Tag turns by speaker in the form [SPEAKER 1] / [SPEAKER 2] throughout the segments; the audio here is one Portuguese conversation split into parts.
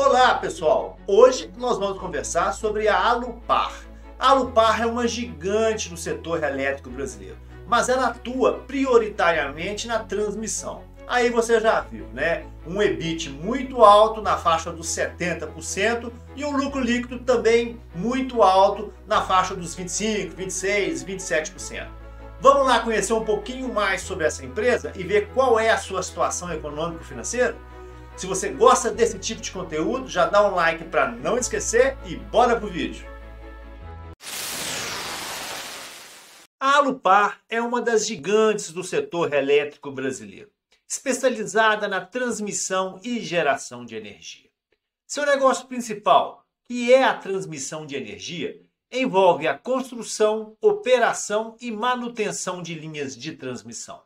[SPEAKER 1] Olá pessoal, hoje nós vamos conversar sobre a Alupar. A Alupar é uma gigante do setor elétrico brasileiro, mas ela atua prioritariamente na transmissão. Aí você já viu, né? Um EBIT muito alto na faixa dos 70% e um lucro líquido também muito alto na faixa dos 25%, 26%, 27%. Vamos lá conhecer um pouquinho mais sobre essa empresa e ver qual é a sua situação econômico-financeira? Se você gosta desse tipo de conteúdo, já dá um like para não esquecer e bora pro vídeo. A Alupar é uma das gigantes do setor elétrico brasileiro, especializada na transmissão e geração de energia. Seu negócio principal, que é a transmissão de energia, envolve a construção, operação e manutenção de linhas de transmissão.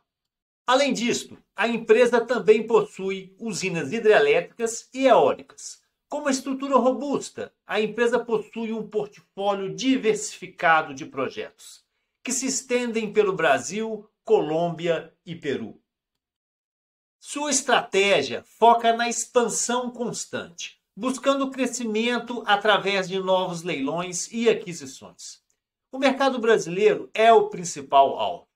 [SPEAKER 1] Além disso, a empresa também possui usinas hidrelétricas e eólicas. Com uma estrutura robusta, a empresa possui um portfólio diversificado de projetos, que se estendem pelo Brasil, Colômbia e Peru. Sua estratégia foca na expansão constante, buscando crescimento através de novos leilões e aquisições. O mercado brasileiro é o principal alvo,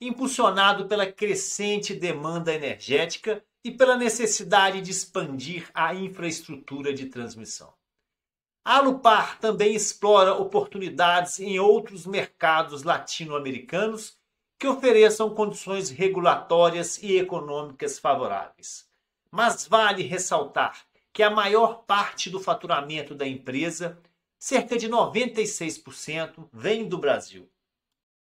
[SPEAKER 1] impulsionado pela crescente demanda energética e pela necessidade de expandir a infraestrutura de transmissão. A Alupar também explora oportunidades em outros mercados latino-americanos que ofereçam condições regulatórias e econômicas favoráveis. Mas vale ressaltar que a maior parte do faturamento da empresa, cerca de 96%, vem do Brasil.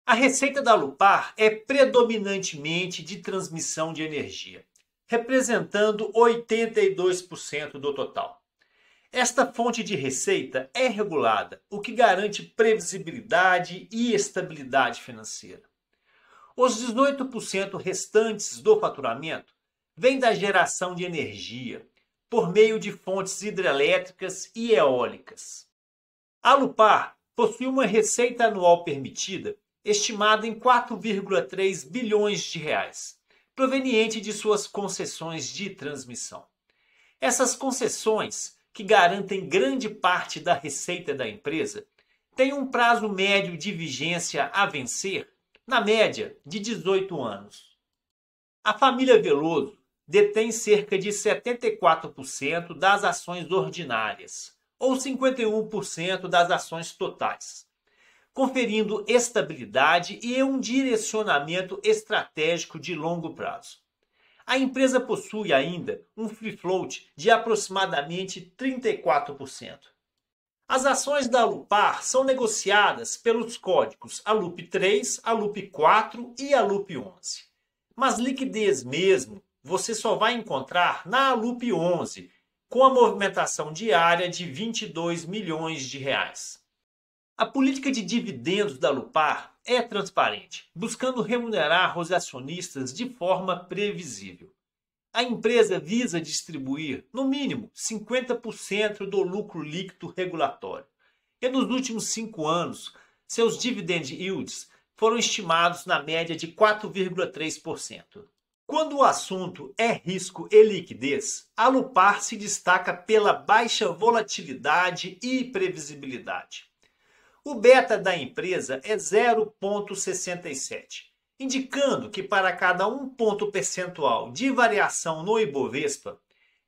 [SPEAKER 1] A receita da Alupar é predominantemente de transmissão de energia, representando 82% do total. Esta fonte de receita é regulada, o que garante previsibilidade e estabilidade financeira. Os 18% restantes do faturamento vêm da geração de energia, por meio de fontes hidrelétricas e eólicas. A Alupar possui uma receita anual permitida estimada em 4,3 bilhões de reais, proveniente de suas concessões de transmissão. Essas concessões, que garantem grande parte da receita da empresa, têm um prazo médio de vigência a vencer, na média, de 18 anos. A família Veloso detém cerca de 74% das ações ordinárias, ou 51% das ações totais, conferindo estabilidade e um direcionamento estratégico de longo prazo. A empresa possui ainda um free float de aproximadamente 34%. As ações da Alupar são negociadas pelos códigos ALUP3, ALUP4 e ALUP11. Mas liquidez mesmo você só vai encontrar na ALUP11, com a movimentação diária de 22 milhões de reais. A política de dividendos da Alupar é transparente, buscando remunerar os acionistas de forma previsível. A empresa visa distribuir, no mínimo, 50% do lucro líquido regulatório. E nos últimos 5 anos, seus dividend yields foram estimados na média de 4,3%. Quando o assunto é risco e liquidez, a Alupar se destaca pela baixa volatilidade e previsibilidade. O beta da empresa é 0,67, indicando que para cada 1 ponto percentual de variação no Ibovespa,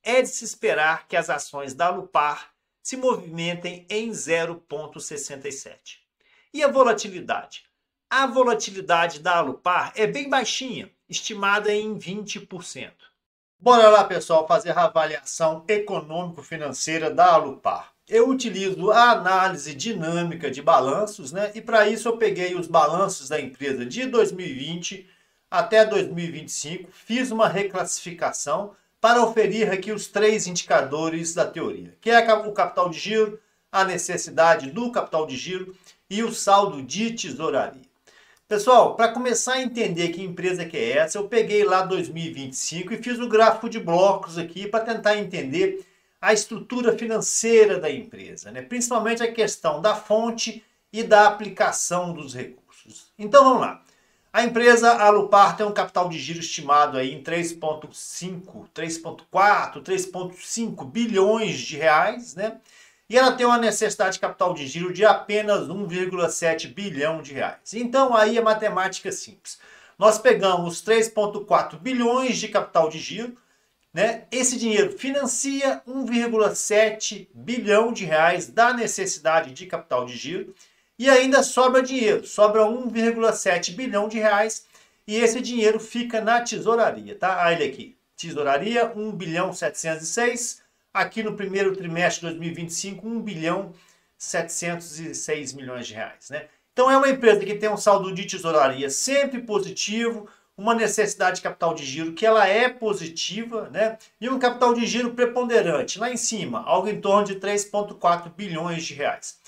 [SPEAKER 1] é de se esperar que as ações da Alupar se movimentem em 0,67. E a volatilidade? A volatilidade da Alupar é bem baixinha, estimada em 20%. Bora lá, pessoal, fazer a avaliação econômico-financeira da Alupar. Eu utilizo a análise dinâmica de balanços, né? E para isso eu peguei os balanços da empresa de 2020 até 2025, fiz uma reclassificação para oferir aqui os 3 indicadores da teoria, que é o capital de giro, a necessidade do capital de giro e o saldo de tesouraria. Pessoal, para começar a entender que empresa que é essa, eu peguei lá 2025 e fiz o gráfico de blocos aqui para tentar entender a estrutura financeira da empresa, né? Principalmente a questão da fonte e da aplicação dos recursos. Então vamos lá. A empresa Alupar tem um capital de giro estimado aí em 3,5, 3,4, 3,5 bilhões de reais, né? E ela tem uma necessidade de capital de giro de apenas 1,7 bilhão de reais. Então aí é matemática simples. Nós pegamos 3,4 bilhões de capital de giro, né? Esse dinheiro financia 1,7 bilhão de reais da necessidade de capital de giro e ainda sobra dinheiro, sobra 1,7 bilhão de reais e esse dinheiro fica na tesouraria, tá? Olha ele aqui, tesouraria 1 bilhão 706, aqui no primeiro trimestre de 2025, 1 bilhão 706 milhões de reais, né? Então é uma empresa que tem um saldo de tesouraria sempre positivo, uma necessidade de capital de giro que ela é positiva, né? E um capital de giro preponderante, lá em cima, algo em torno de 3,4 bilhões de reais.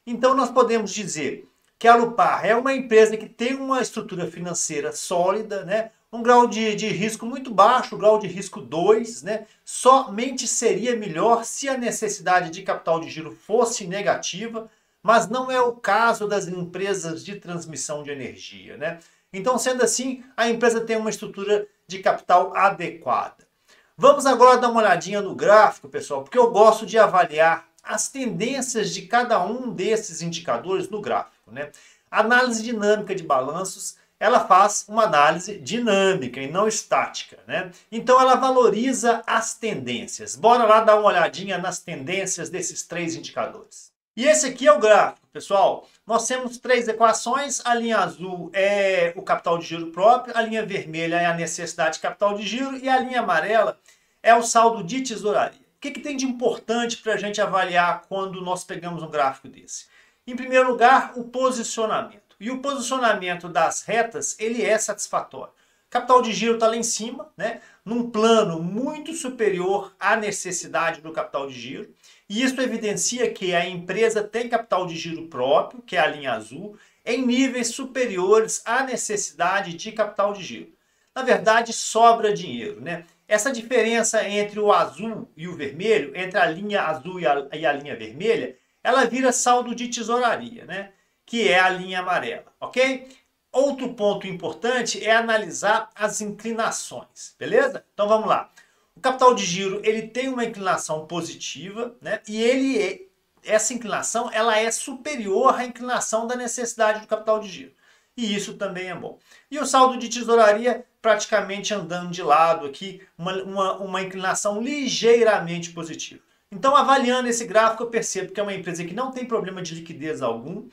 [SPEAKER 1] Então nós podemos dizer que a Alupar é uma empresa que tem uma estrutura financeira sólida, né? Um grau de risco muito baixo, grau de risco 2, né? Somente seria melhor se a necessidade de capital de giro fosse negativa, mas não é o caso das empresas de transmissão de energia, né? Então, sendo assim, a empresa tem uma estrutura de capital adequada. Vamos agora dar uma olhadinha no gráfico, pessoal, porque eu gosto de avaliar as tendências de cada um desses indicadores no gráfico, né? A análise dinâmica de balanços, ela faz uma análise dinâmica e não estática, né? Então ela valoriza as tendências. Bora lá dar uma olhadinha nas tendências desses três indicadores. E esse aqui é o gráfico, pessoal. Nós temos três equações. A linha azul é o capital de giro próprio, a linha vermelha é a necessidade de capital de giro e a linha amarela é o saldo de tesouraria. O que tem de importante para a gente avaliar quando nós pegamos um gráfico desse? Em primeiro lugar, o posicionamento. E o posicionamento das retas, ele é satisfatório. O capital de giro está lá em cima, né, num plano muito superior à necessidade do capital de giro. E isso evidencia que a empresa tem capital de giro próprio, que é a linha azul, em níveis superiores à necessidade de capital de giro. Na verdade, sobra dinheiro, né? Essa diferença entre o azul e o vermelho, entre a linha azul e a linha vermelha, ela vira saldo de tesouraria, né? Que é a linha amarela, ok? Outro ponto importante é analisar as inclinações, beleza? Então vamos lá. O capital de giro ele tem uma inclinação positiva, né? E essa inclinação ela é superior à inclinação da necessidade do capital de giro. E isso também é bom. E o saldo de tesouraria praticamente andando de lado aqui, uma inclinação ligeiramente positiva. Então, avaliando esse gráfico, eu percebo que é uma empresa que não tem problema de liquidez algum,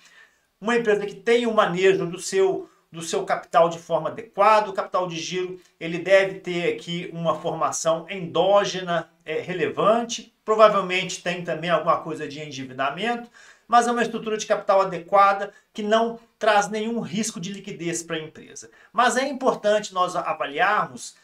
[SPEAKER 1] uma empresa que tem o manejo do seu capital de forma adequada. O capital de giro ele deve ter aqui uma formação endógena relevante, provavelmente tem também alguma coisa de endividamento, mas é uma estrutura de capital adequada que não traz nenhum risco de liquidez para a empresa. Mas é importante nós avaliarmos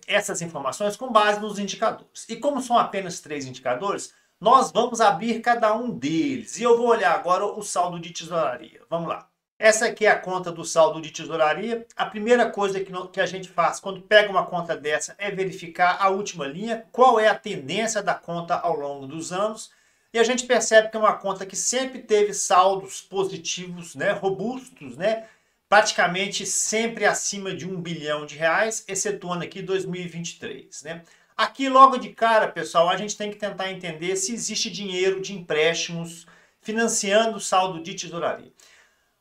[SPEAKER 1] essas informações com base nos indicadores. E como são apenas 3 indicadores, nós vamos abrir cada um deles. E eu vou olhar agora o saldo de tesouraria. Vamos lá. Essa aqui é a conta do saldo de tesouraria. A primeira coisa que a gente faz quando pega uma conta dessa é verificar a última linha, qual é a tendência da conta ao longo dos anos. E a gente percebe que é uma conta que sempre teve saldos positivos, né, robustos, né, praticamente sempre acima de 1 bilhão de reais, excetuando aqui 2023. Né? Aqui logo de cara, pessoal, a gente tem que tentar entender se existe dinheiro de empréstimos financiando o saldo de tesouraria.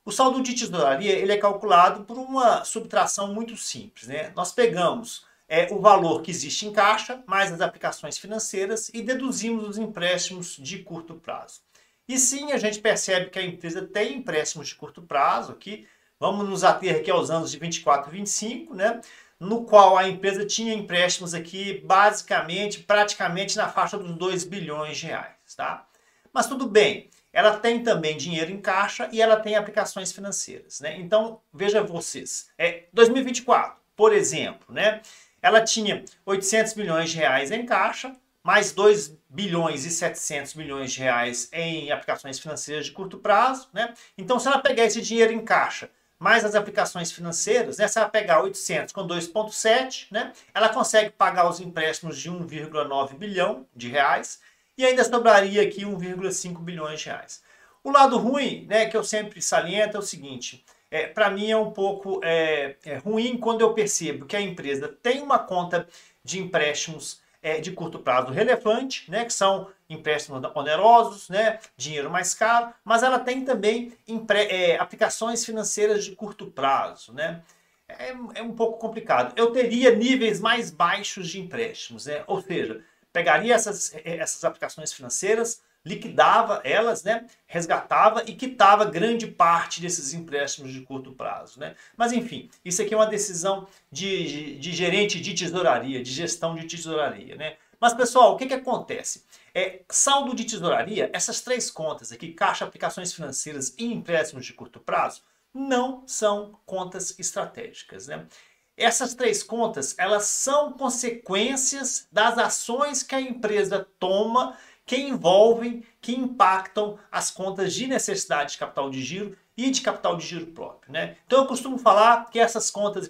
[SPEAKER 1] O saldo de tesouraria ele é calculado por uma subtração muito simples. Né? Nós pegamos o valor que existe em caixa, mais as aplicações financeiras e deduzimos os empréstimos de curto prazo. E sim, a gente percebe que a empresa tem empréstimos de curto prazo aqui. Vamos nos ater aqui aos anos de 24 e 25, né? No qual a empresa tinha empréstimos aqui basicamente, praticamente na faixa dos 2 bilhões de reais. Tá? Mas tudo bem, ela tem também dinheiro em caixa e ela tem aplicações financeiras. Né? Então, veja vocês, 2024, por exemplo, né? Ela tinha 800 milhões de reais em caixa, mais 2 bilhões e 700 milhões de reais em aplicações financeiras de curto prazo. Né? Então, se ela pegar esse dinheiro em caixa, mais as aplicações financeiras, né? Se ela pegar 800 com 2,7, né? Ela consegue pagar os empréstimos de 1,9 bilhão de reais e ainda sobraria aqui 1,5 bilhões de reais. O lado ruim, né, que eu sempre saliento é o seguinte, para mim é um pouco ruim quando eu percebo que a empresa tem uma conta de empréstimos de curto prazo relevante, né, que são empréstimos onerosos, né, dinheiro mais caro, mas ela tem também aplicações financeiras de curto prazo, né? É um pouco complicado. Eu teria níveis mais baixos de empréstimos, né? Ou seja, pegaria essas aplicações financeiras, liquidava elas, né? Resgatava e quitava grande parte desses empréstimos de curto prazo, né? Mas enfim, isso aqui é uma decisão de gerente de tesouraria, de gestão de tesouraria, né? Mas pessoal, o que acontece? Saldo de tesouraria, essas três contas aqui, caixa, aplicações financeiras e empréstimos de curto prazo, não são contas estratégicas, né? Essas três contas, elas são consequências das ações que a empresa toma que envolvem, que impactam as contas de necessidade de capital de giro e de capital de giro próprio, né? Então eu costumo falar que essas contas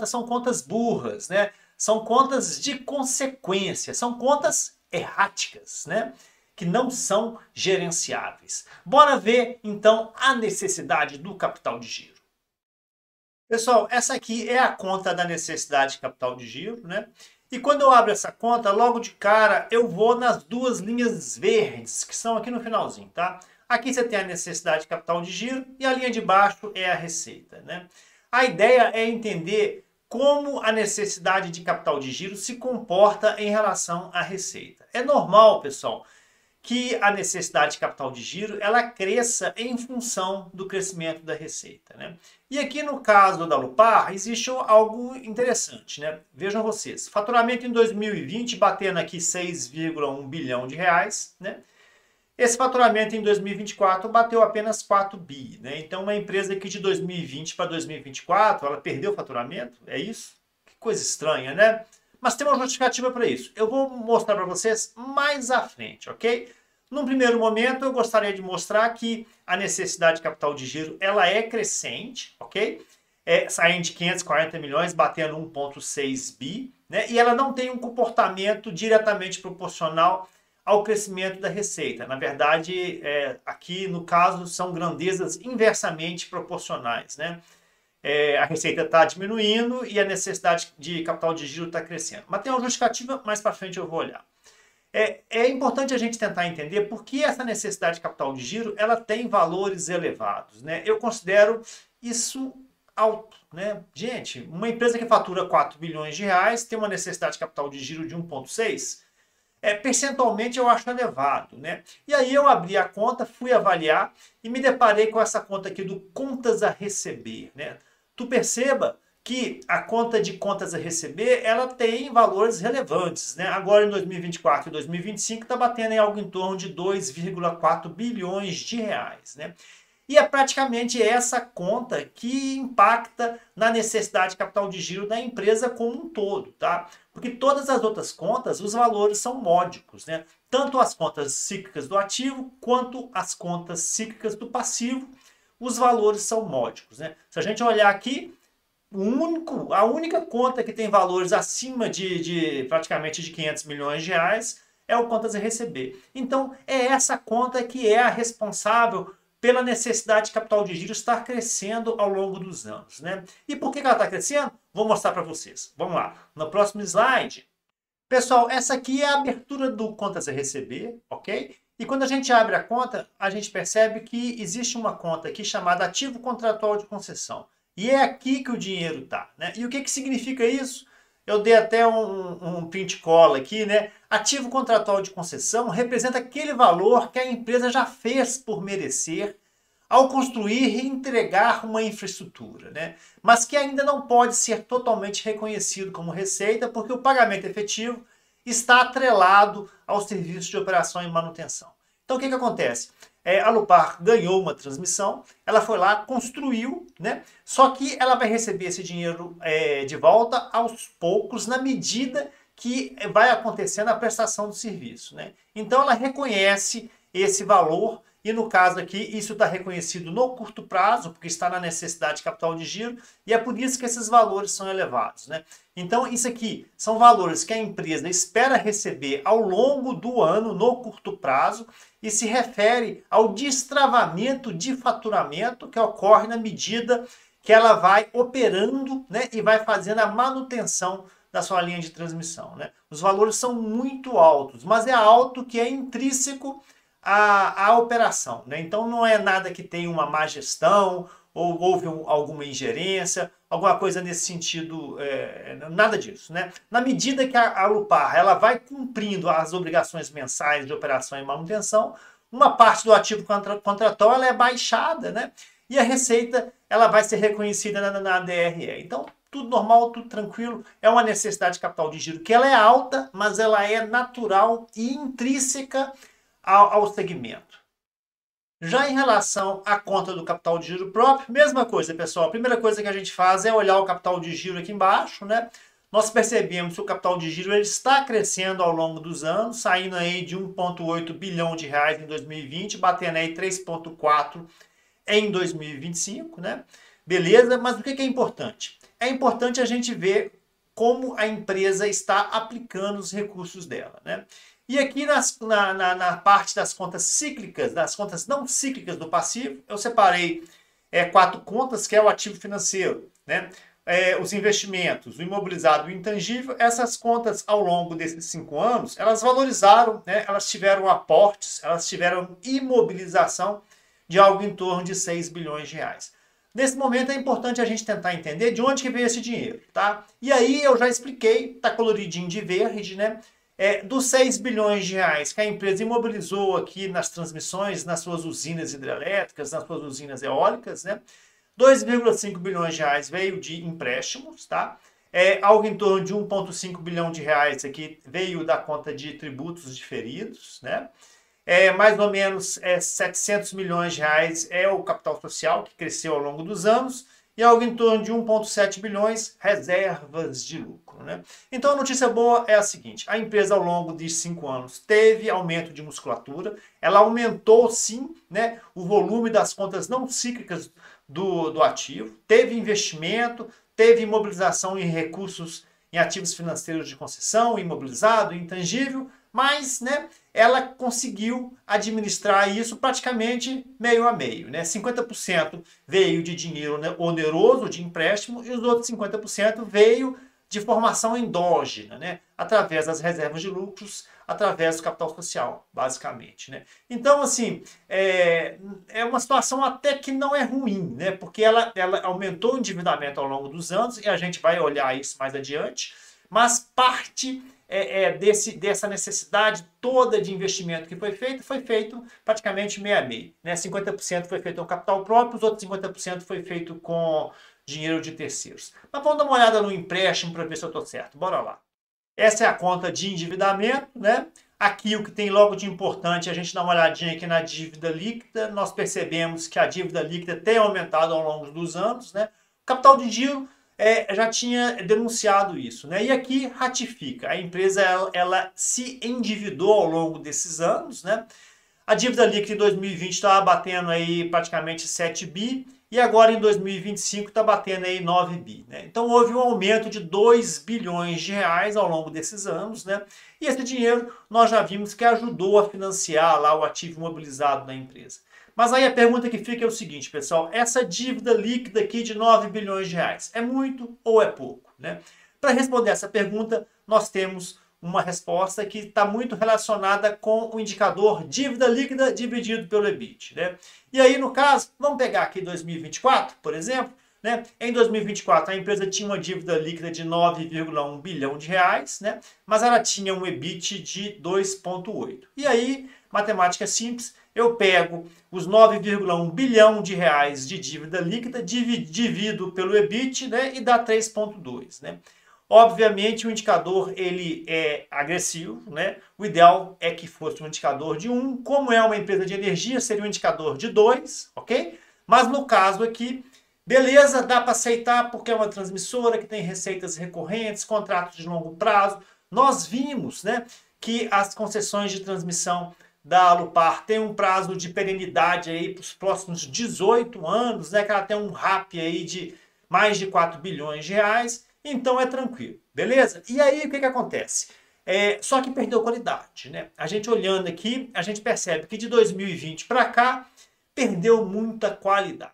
[SPEAKER 1] são contas burras, né? São contas de consequência, são contas erráticas, né? Que não são gerenciáveis. Bora ver então a necessidade do capital de giro. Pessoal, essa aqui é a conta da necessidade de capital de giro, né? E quando eu abro essa conta, logo de cara eu vou nas duas linhas verdes, que são aqui no finalzinho, tá? Aqui você tem a necessidade de capital de giro e a linha de baixo é a receita, né? A ideia é entender como a necessidade de capital de giro se comporta em relação à receita. É normal, pessoal, que a necessidade de capital de giro ela cresça em função do crescimento da receita, né? E aqui no caso da Alupar existe algo interessante, né? Vejam vocês, faturamento em 2020 batendo aqui 6,1 bilhão de reais, né? Esse faturamento em 2024 bateu apenas 4 bi, né? Então uma empresa que de 2020 para 2024 ela perdeu o faturamento, é isso? Que coisa estranha, né? Mas tem uma justificativa para isso. Eu vou mostrar para vocês mais à frente, ok? Num primeiro momento, eu gostaria de mostrar que a necessidade de capital de giro ela é crescente, ok? Saindo de 540 milhões, batendo 1,6 bi, né? E ela não tem um comportamento diretamente proporcional ao crescimento da receita. Na verdade, aqui no caso, são grandezas inversamente proporcionais, né? A receita está diminuindo e a necessidade de capital de giro está crescendo. Mas tem uma justificativa, mais para frente eu vou olhar. É importante a gente tentar entender por que essa necessidade de capital de giro ela tem valores elevados, né? Eu considero isso alto, né? Gente, uma empresa que fatura 4 bilhões de reais tem uma necessidade de capital de giro de 1,6, percentualmente eu acho elevado, né? E aí eu abri a conta, fui avaliar e me deparei com essa conta aqui do contas a receber, né? Tu perceba que a conta de contas a receber, ela tem valores relevantes, né? Agora em 2024 e 2025 está batendo em algo em torno de 2,4 bilhões de reais, né? E é praticamente essa conta que impacta na necessidade de capital de giro da empresa como um todo, tá? Porque todas as outras contas, os valores são módicos, né? Tanto as contas cíclicas do ativo, quanto as contas cíclicas do passivo, os valores são módicos, né? Se a gente olhar aqui, a única conta que tem valores acima de praticamente de 500 milhões de reais é o contas a receber. Então, é essa conta que é a responsável pela necessidade de capital de giro estar crescendo ao longo dos anos, né? E por que ela está crescendo? Vou mostrar para vocês. Vamos lá. No próximo slide. Pessoal, essa aqui é a abertura do contas a receber, ok? E quando a gente abre a conta, a gente percebe que existe uma conta aqui chamada ativo contratual de concessão. E é aqui que o dinheiro está, né? E o que significa isso? Eu dei até um print cola aqui, né? Ativo contratual de concessão representa aquele valor que a empresa já fez por merecer ao construir e entregar uma infraestrutura, né? Mas que ainda não pode ser totalmente reconhecido como receita porque o pagamento efetivo está atrelado ao serviço de operação e manutenção. Então o que acontece? A Alupar ganhou uma transmissão, ela foi lá, construiu, né? Só que ela vai receber esse dinheiro de volta aos poucos, na medida que vai acontecendo a prestação do serviço, né? Então ela reconhece esse valor E no caso aqui, isso está reconhecido no curto prazo, porque está na necessidade de capital de giro, e é por isso que esses valores são elevados, né? Então, isso aqui são valores que a empresa espera receber ao longo do ano, no curto prazo, e se refere ao destravamento de faturamento que ocorre na medida que ela vai operando, né, e vai fazendo a manutenção da sua linha de transmissão, né? Os valores são muito altos, mas é alto que é intrínseco à operação, né? Então não é nada que tenha uma má gestão ou houve alguma ingerência, alguma coisa nesse sentido, nada disso, né? Na medida que a Alupar ela vai cumprindo as obrigações mensais de operação e manutenção, uma parte do ativo contratual ela é baixada, né? E a receita ela vai ser reconhecida na DRE. Então, tudo normal, tudo tranquilo. É uma necessidade de capital de giro que ela é alta, mas ela é natural e intrínseca ao segmento. Já em relação à conta do capital de giro próprio, mesma coisa, pessoal. A primeira coisa que a gente faz é olhar o capital de giro aqui embaixo, né? Nós percebemos que o capital de giro ele está crescendo ao longo dos anos, saindo aí de 1,8 bilhão de reais em 2020, batendo aí 3,4 em 2025, né? Beleza, mas o que é importante? É importante a gente ver como a empresa está aplicando os recursos dela, né? E aqui na parte das contas cíclicas, das contas não cíclicas do passivo, eu separei 4 contas, que é o ativo financeiro, né? Os investimentos, o imobilizado e o intangível. Essas contas, ao longo desses 5 anos, elas valorizaram, né? Elas tiveram aportes, elas tiveram imobilização de algo em torno de 6 bilhões de reais. Nesse momento é importante a gente tentar entender de onde que veio esse dinheiro, tá? E aí eu já expliquei, tá coloridinho de verde, né? Dos 6 bilhões de reais que a empresa imobilizou aqui nas transmissões, nas suas usinas hidrelétricas, nas suas usinas eólicas, né? 2,5 bilhões de reais veio de empréstimos, tá? Algo em torno de 1,5 bilhão de reais aqui veio da conta de tributos diferidos, né? Mais ou menos 700 milhões de reais é o capital social, que cresceu ao longo dos anos, e algo em torno de 1,7 bilhões reservas de lucro, né? Então a notícia boa é a seguinte: a empresa ao longo de 5 anos teve aumento de musculatura, ela aumentou sim, né, o volume das contas não cíclicas do ativo, teve investimento, teve imobilização em recursos em ativos financeiros de concessão, imobilizado, intangível, mas, né, ela conseguiu administrar isso praticamente meio a meio, né? 50% veio de dinheiro oneroso, de empréstimo, e os outros 50% veio de formação endógena, né? Através das reservas de lucros, através do capital social, basicamente, né? Então, assim, é uma situação até que não é ruim, né? Porque ela aumentou o endividamento ao longo dos anos, e a gente vai olhar isso mais adiante, mas parte dessa necessidade toda de investimento que foi feito praticamente meio a meio, né? 50% foi feito com capital próprio, os outros 50% foi feito com dinheiro de terceiros. Mas vamos dar uma olhada no empréstimo para ver se eu estou certo. Bora lá. Essa é a conta de endividamento, né? Aqui o que tem logo de importante, a gente dá uma olhadinha aqui na dívida líquida. Nós percebemos que a dívida líquida tem aumentado ao longo dos anos, né? O capital de giro já tinha denunciado isso, né? E aqui ratifica. A empresa ela se endividou ao longo desses anos, né? A dívida líquida em 2020 estava batendo aí praticamente 7 bi e agora em 2025 está batendo aí 9 bi, né? Então houve um aumento de 2 bilhões de reais ao longo desses anos, né? E esse dinheiro nós já vimos que ajudou a financiar lá o ativo imobilizado da empresa. Mas aí a pergunta que fica é o seguinte, pessoal: essa dívida líquida aqui de 9 bilhões de reais é muito ou é pouco, né? Para responder essa pergunta, nós temos uma resposta que está muito relacionada com o indicador dívida líquida dividido pelo EBIT, né? E aí, no caso, vamos pegar aqui 2024, por exemplo, né? Em 2024, a empresa tinha uma dívida líquida de 9,1 bilhão de reais, né? Mas ela tinha um EBIT de 2,8. E aí, matemática simples, eu pego os 9,1 bilhão de reais de dívida líquida, divido pelo EBIT, né? E dá 3,2, né? Obviamente o indicador ele é agressivo, né? O ideal é que fosse um indicador de 1, como é uma empresa de energia, seria um indicador de 2, ok? Mas no caso aqui, beleza, dá para aceitar porque é uma transmissora que tem receitas recorrentes, contratos de longo prazo. Nós vimos, né, que as concessões de transmissão da Alupar tem um prazo de perenidade aí para os próximos 18 anos, né? Que ela tem um RAP aí de mais de 4 bilhões de reais, então é tranquilo, beleza? E aí o que que acontece? Só que perdeu qualidade, né? A gente olhando aqui, a gente percebe que de 2020 para cá perdeu muita qualidade.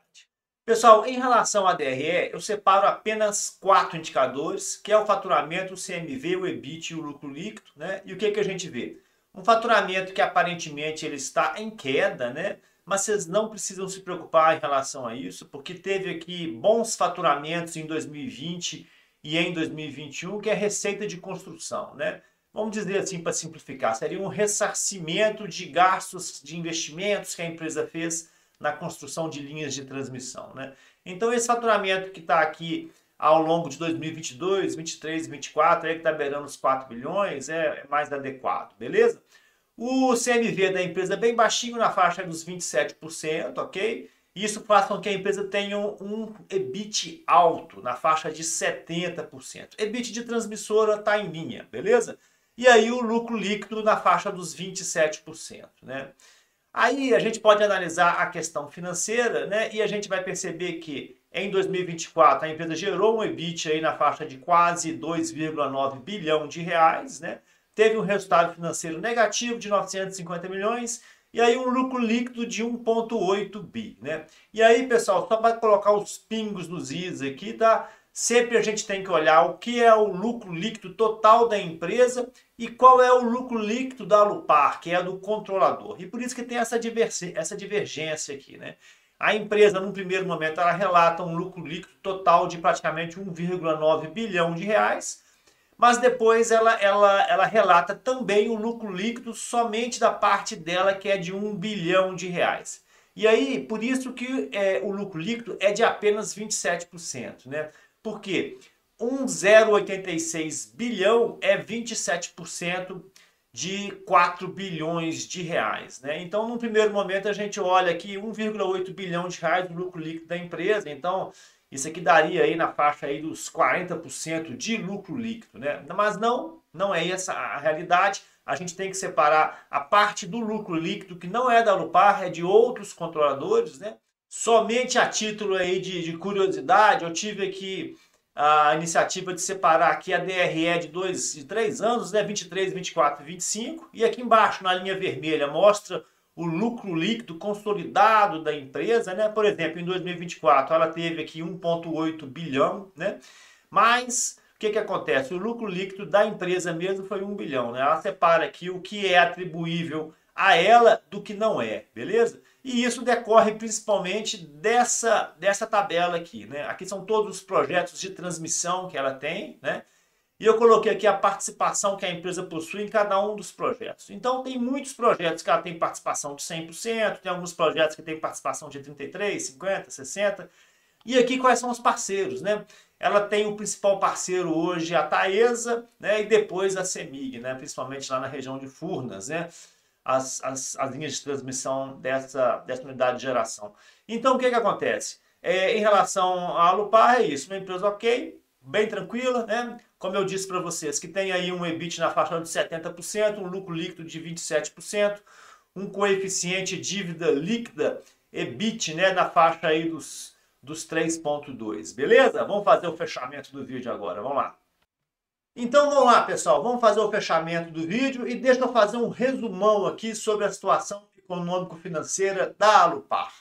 [SPEAKER 1] Pessoal, em relação à DRE, eu separo apenas 4 indicadores, que é o faturamento, o CMV, o EBIT e o lucro líquido, né? E o que que a gente vê? Um faturamento que aparentemente ele está em queda, né? Mas vocês não precisam se preocupar em relação a isso, porque teve aqui bons faturamentos em 2020 e em 2021, que é receita de construção, né? Vamos dizer assim, para simplificar, seria um ressarcimento de gastos de investimentos que a empresa fez na construção de linhas de transmissão, né? Então esse faturamento que está aqui ao longo de 2022, 23, 24, aí que está beirando os 4 bilhões, é mais adequado, beleza? O CMV da empresa é bem baixinho, na faixa dos 27%, ok? Isso faz com que a empresa tenha um EBIT alto, na faixa de 70%. EBIT de transmissora está em linha, beleza? E aí o lucro líquido na faixa dos 27%, né? Aí a gente pode analisar a questão financeira, né? E a gente vai perceber que em 2024 a empresa gerou um EBIT aí na faixa de quase 2,9 bilhão de reais, né? Teve um resultado financeiro negativo de 950 milhões e aí um lucro líquido de 1,8 bi, né? E aí, pessoal, só para colocar os pingos nos is aqui, tá? Sempre a gente tem que olhar o que é o lucro líquido total da empresa e qual é o lucro líquido da Alupar, que é do controlador. E por isso que tem essa divergência aqui, né? A empresa, num primeiro momento, ela relata um lucro líquido total de praticamente 1,9 bilhão de reais, mas depois ela relata também o lucro líquido somente da parte dela, que é de 1 bilhão de reais. E aí, por isso que o lucro líquido é de apenas 27%, né? Por quê? 1,086 bilhão é 27% de 4 bilhões de reais, né? Então, num primeiro momento, a gente olha aqui 1,8 bilhão de reais do lucro líquido da empresa. Então, isso aqui daria aí na faixa aí dos 40% de lucro líquido, né? Mas não é essa a realidade. A gente tem que separar a parte do lucro líquido que não é da Alupar, é de outros controladores, né? Somente a título aí de curiosidade, eu tive aqui a iniciativa de separar aqui a DRE de 3 anos, né? 23, 24 e 25. E aqui embaixo, na linha vermelha, mostra o lucro líquido consolidado da empresa, né? Por exemplo, em 2024 ela teve aqui 1,8 bilhão, né? Mas o que acontece? O lucro líquido da empresa mesmo foi 1 bilhão, né? Ela separa aqui o que é atribuível a ela do que não é, beleza? E isso decorre principalmente dessa tabela aqui, né? Aqui são todos os projetos de transmissão que ela tem, né? E eu coloquei aqui a participação que a empresa possui em cada um dos projetos. Então, tem muitos projetos que ela tem participação de 100%, tem alguns projetos que tem participação de 33%, 50%, 60%. E aqui quais são os parceiros, né? Ela tem o principal parceiro hoje, a Taesa, né? E depois a CEMIG, né? Principalmente lá na região de Furnas, né? As linhas de transmissão dessa unidade de geração. Então, o que acontece? Em relação à Alupar, é isso. Uma empresa ok, bem tranquila, né? Como eu disse para vocês, que tem aí um EBIT na faixa de 70%, um lucro líquido de 27%, um coeficiente dívida líquida, EBIT, né, na faixa aí dos 3,2. Beleza? Vamos fazer o fechamento do vídeo agora. Vamos lá. Então vamos lá, pessoal, vamos fazer o fechamento do vídeo e deixa eu fazer um resumão aqui sobre a situação econômico-financeira da Alupar.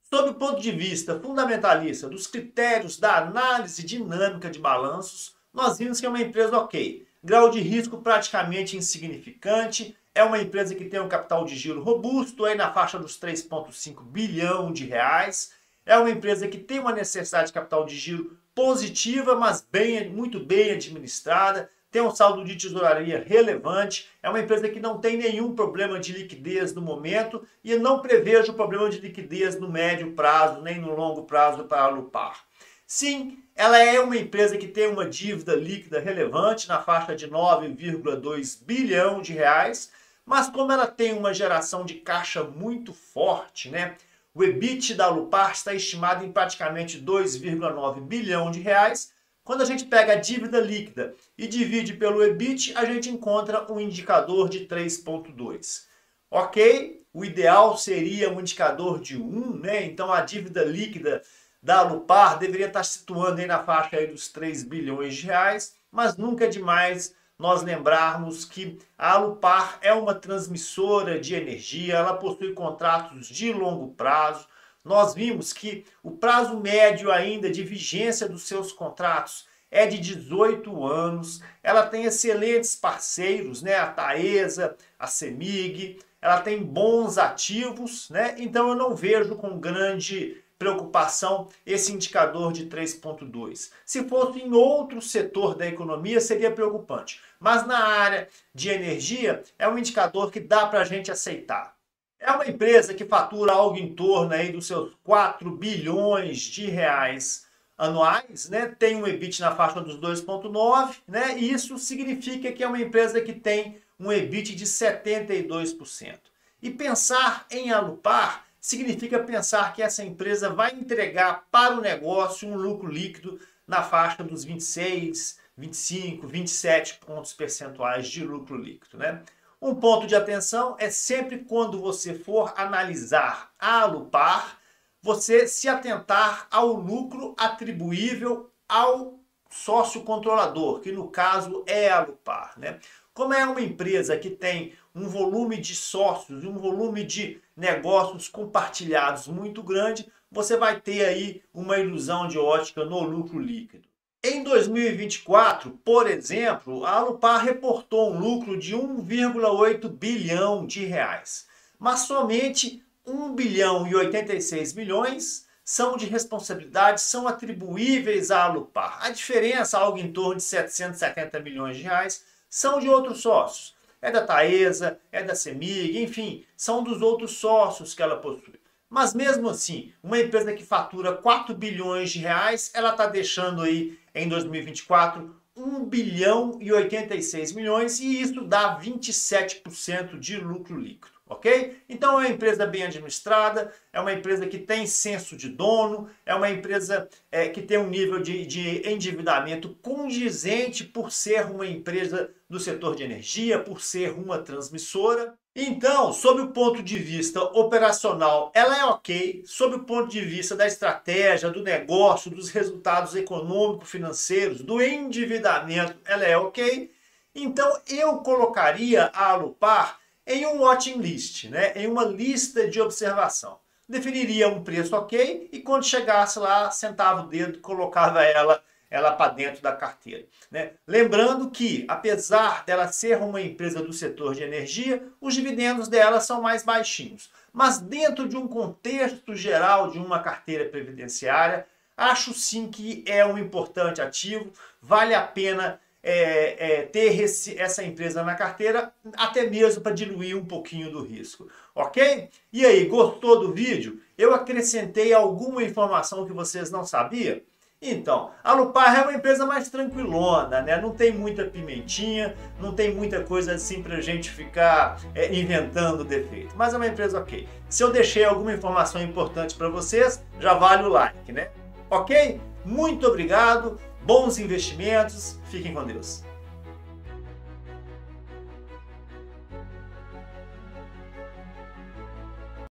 [SPEAKER 1] Sob o ponto de vista fundamentalista dos critérios da análise dinâmica de balanços, nós vimos que é uma empresa ok. Grau de risco praticamente insignificante, é uma empresa que tem um capital de giro robusto, aí na faixa dos 3,5 bilhão de reais. É uma empresa que tem uma necessidade de capital de giro positiva, mas muito bem administrada, tem um saldo de tesouraria relevante, é uma empresa que não tem nenhum problema de liquidez no momento e não prevejo problema de liquidez no médio prazo, nem no longo prazo para a Alupar. Sim, ela é uma empresa que tem uma dívida líquida relevante na faixa de 9,2 bilhão de reais, mas como ela tem uma geração de caixa muito forte, né? O EBIT da Alupar está estimado em praticamente 2,9 bilhão de reais. Quando a gente pega a dívida líquida e divide pelo EBIT, a gente encontra um indicador de 3,2. Ok, o ideal seria um indicador de 1, né? Então a dívida líquida da Alupar deveria estar situando aí na faixa aí dos 3 bilhões de reais, mas nunca é demais nós lembrarmos que a Alupar é uma transmissora de energia, ela possui contratos de longo prazo. Nós vimos que o prazo médio ainda de vigência dos seus contratos é de 18 anos, ela tem excelentes parceiros, né? A Taesa, a CEMIG, ela tem bons ativos, né? Então eu não vejo com grande preocupação esse indicador de 3,2. Se fosse em outro setor da economia, seria preocupante. Mas na área de energia, é um indicador que dá para a gente aceitar. É uma empresa que fatura algo em torno aí dos seus 4 bilhões de reais anuais, né? Tem um EBIT na faixa dos 2,9, né? E isso significa que é uma empresa que tem um EBIT de 72%. E pensar em Alupar significa pensar que essa empresa vai entregar para o negócio um lucro líquido na faixa dos 26, 25, 27 pontos percentuais de lucro líquido, né? Um ponto de atenção é sempre quando você for analisar a Alupar, você se atentar ao lucro atribuível ao sócio controlador, que no caso é a Alupar, né? Como é uma empresa que tem um volume de sócios, um volume de negócios compartilhados muito grande, você vai ter aí uma ilusão de ótica no lucro líquido. Em 2024, por exemplo, a Alupar reportou um lucro de 1,8 bilhão de reais, mas somente 1 bilhão e 86 milhões são de responsabilidade, são atribuíveis à Alupar. A diferença, algo em torno de 770 milhões de reais, são de outros sócios. É da Taesa, é da CEMIG, enfim, são dos outros sócios que ela possui. Mas mesmo assim, uma empresa que fatura 4 bilhões de reais, ela está deixando aí em 2024 1 bilhão e 86 milhões e isso dá 27% de lucro líquido, ok? Então é uma empresa bem administrada, é uma empresa que tem senso de dono, é uma empresa que tem um nível de endividamento condizente por ser uma empresa do setor de energia, por ser uma transmissora. Então, sob o ponto de vista operacional, ela é ok. Sob o ponto de vista da estratégia, do negócio, dos resultados econômico-financeiros, do endividamento, ela é ok. Então, eu colocaria a Alupar em um watching list, né? Em uma lista de observação. Definiria um preço ok e quando chegasse lá, sentava o dedo e colocava ela para dentro da carteira, né? Lembrando que, apesar dela ser uma empresa do setor de energia, os dividendos dela são mais baixinhos. Mas dentro de um contexto geral de uma carteira previdenciária, acho sim que é um importante ativo, vale a pena ter essa empresa na carteira, até mesmo para diluir um pouquinho do risco, ok? E aí, gostou do vídeo? Eu acrescentei alguma informação que vocês não sabiam? Então, a Alupar é uma empresa mais tranquilona, né? Não tem muita pimentinha, não tem muita coisa assim pra gente ficar inventando defeito. Mas é uma empresa ok. Se eu deixei alguma informação importante para vocês, já vale o like, né? Ok? Muito obrigado, bons investimentos, fiquem com Deus.